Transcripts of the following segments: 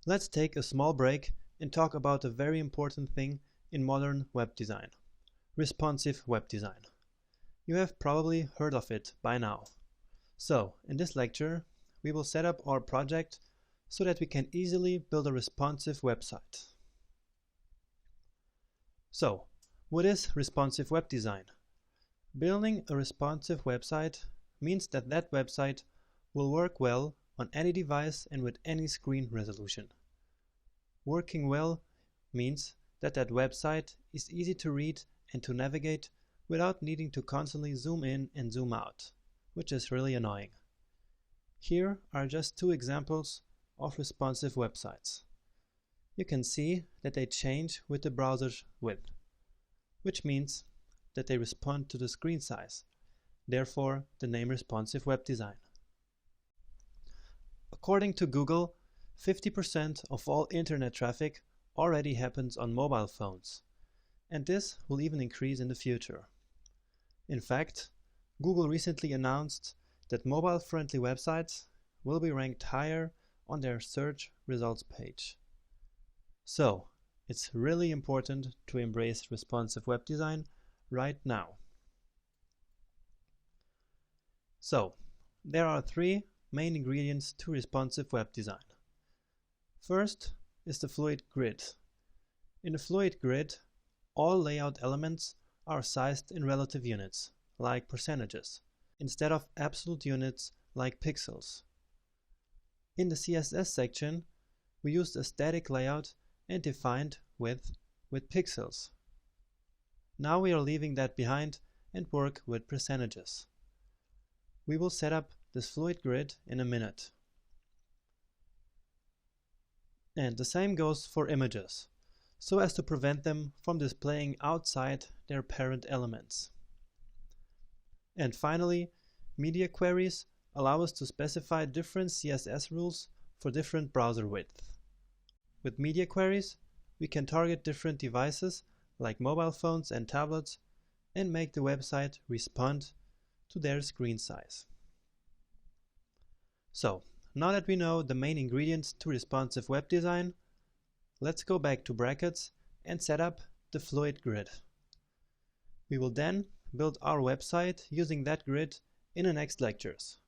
Let's take a small break and talk about a very important thing in modern web design: responsive web design. You have probably heard of it by now. So, in this lecture, we will set up our project so that we can easily build a responsive website. So, what is responsive web design? Building a responsive website means that that website will work well on any device and with any screen resolution. Working well means that that website is easy to read and to navigate without needing to constantly zoom in and zoom out, which is really annoying. Here are just two examples of responsive websites. You can see that they change with the browser's width, which means that they respond to the screen size, therefore the name responsive web design. According to Google, 50% of all internet traffic already happens on mobile phones, and this will even increase in the future. In fact, Google recently announced that mobile-friendly websites will be ranked higher on their search results page. So, it's really important to embrace responsive web design right now. So, there are three main ingredients to responsive web design. First is the fluid grid. In the fluid grid, all layout elements are sized in relative units, like percentages, instead of absolute units like pixels. In the CSS section, we used a static layout and defined width with pixels. Now we are leaving that behind and work with percentages. We will set up this fluid grid in a minute. And the same goes for images, so as to prevent them from displaying outside their parent elements. And finally, media queries allow us to specify different CSS rules for different browser width. With media queries, we can target different devices like mobile phones and tablets and make the website respond to their screen size. So, now that we know the main ingredients to responsive web design, let's go back to brackets and set up the fluid grid. We will then build our website using that grid in the next lectures.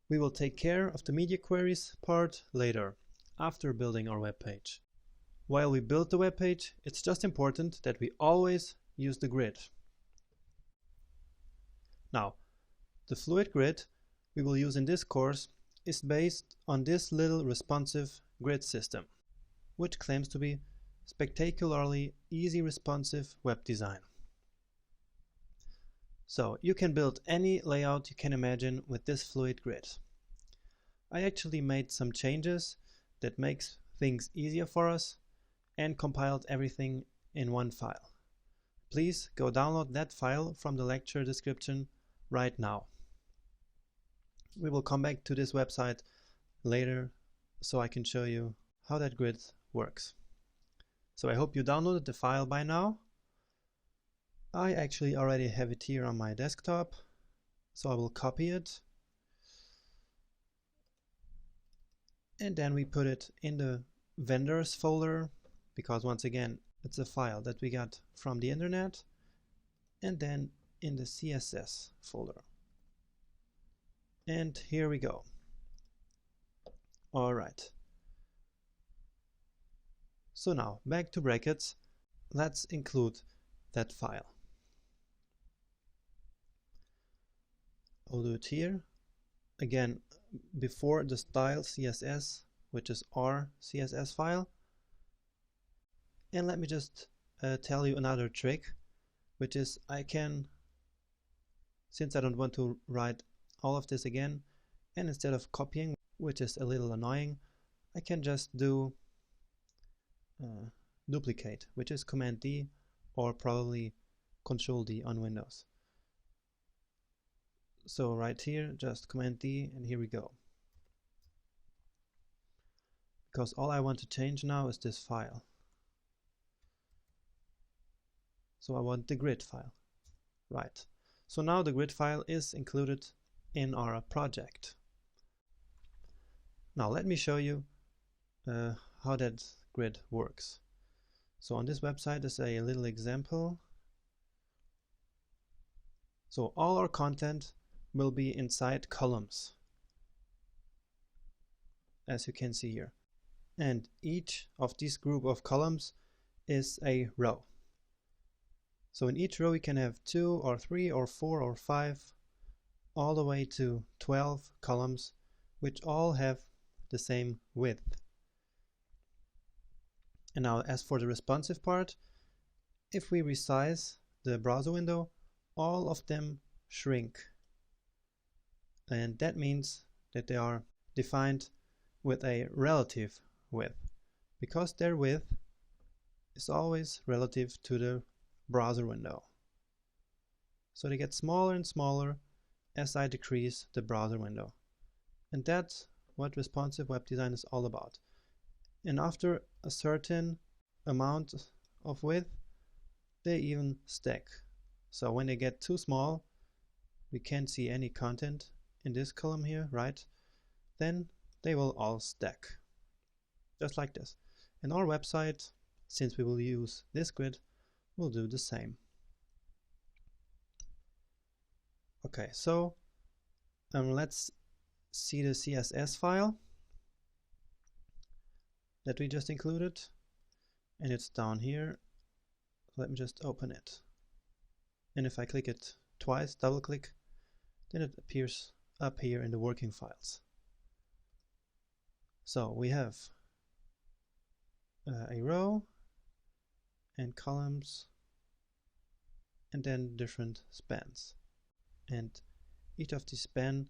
We will take care of the media queries part later, after building our web page. While we build the web page, it's just important that we always use the grid. Now, the fluid grid we will use in this course is based on this little responsive grid system, which claims to be spectacularly easy responsive web design. So you can build any layout you can imagine with this fluid grid. I actually made some changes that makes things easier for us and compiled everything in one file. Please go download that file from the lecture description right now. We will come back to this website later so I can show you how that grid works. So I hope you downloaded the file by now. I actually already have it here on my desktop, so I will copy it. And then we put it in the vendors folder, because once again, it's a file that we got from the internet, and then in the CSS folder. And here we go. Alright. So now, back to brackets, let's include that file. I'll do it here. Again, before the style CSS, which is our CSS file. And let me just tell you another trick, which is I can, since I don't want to write all of this again, and instead of copying, which is a little annoying, I can just do duplicate, which is Command D or probably Control D on Windows. So right here, just Command D, and here we go. Because all I want to change now is this file. So I want the grid file. Right. So now the grid file is included in our project. Now let me show you how that grid works. So on this website is a little example. So all our content will be inside columns, as you can see here. And each of these group of columns is a row. So in each row we can have 2 or 3 or 4 or 5, all the way to 12 columns, which all have the same width. And now as for the responsive part, if we resize the browser window, all of them shrink. And that means that they are defined with a relative width, because their width is always relative to the browser window. So they get smaller and smaller as I decrease the browser window. And that's what responsive web design is all about. And after a certain amount of width, they even stack. So when they get too small, we can't see any content in this column here, right? Then they will all stack, just like this. And our website, since we will use this grid, will do the same. Okay, so let's see the CSS file that we just included, and it's down here. Let me just open it. And if I click it twice, double click, then it appears up here in the working files. So we have a row and columns, and then different spans. And each of these span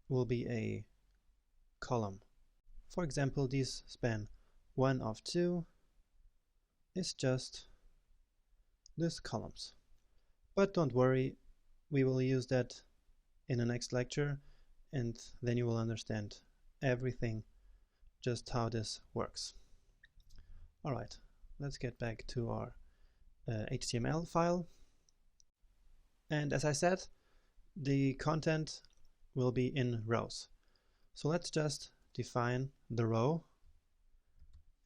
will be a column. For example, this span 1 of 2 is just these columns. But don't worry, we will use that in the next lecture, and then you will understand everything, just how this works. Alright, let's get back to our HTML file. And as I said, the content will be in rows. So let's just define the row.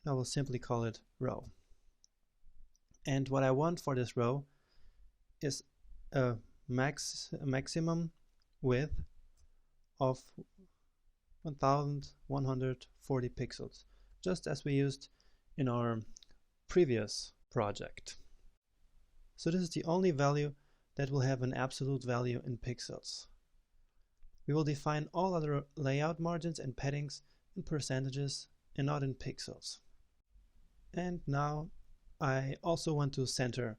I will simply call it row. And what I want for this row is a maximum width of 1140 pixels, just as we used in our previous project. So this is the only value that will have an absolute value in pixels. We will define all other layout margins and paddings in percentages and not in pixels. And now I also want to center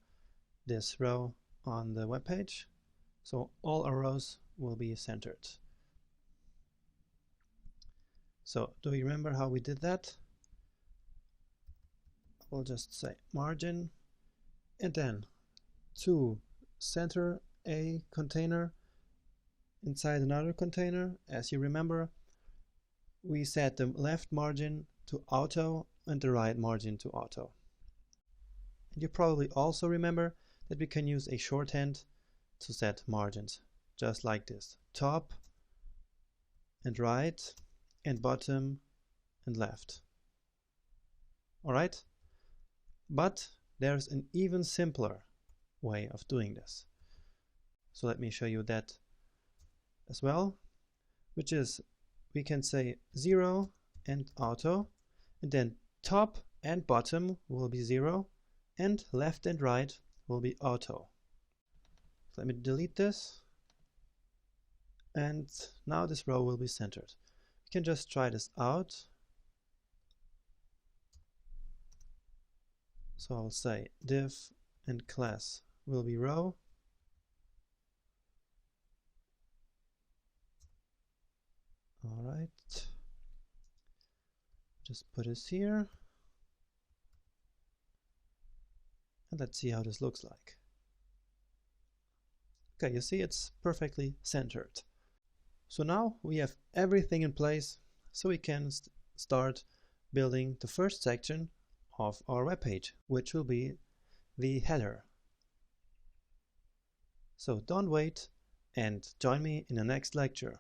this row on the web page, so all our rows will be centered. So do you remember how we did that? We'll just say margin, and then to center a container inside another container. As you remember, we set the left margin to auto and the right margin to auto. And you probably also remember that we can use a shorthand to set margins, just like this: top and right and bottom and left. Alright? But there's an even simpler way of doing this. So let me show you that as well, which is we can say 0 and auto, and then top and bottom will be 0, and left and right will be auto. So let me delete this, and now this row will be centered. We can just try this out. So I'll say div and class will be row. Alright, just put this here, and let's see how this looks like. Okay, you see it's perfectly centered. So now we have everything in place, so we can start building the first section of our web page, which will be the header. So don't wait and join me in the next lecture.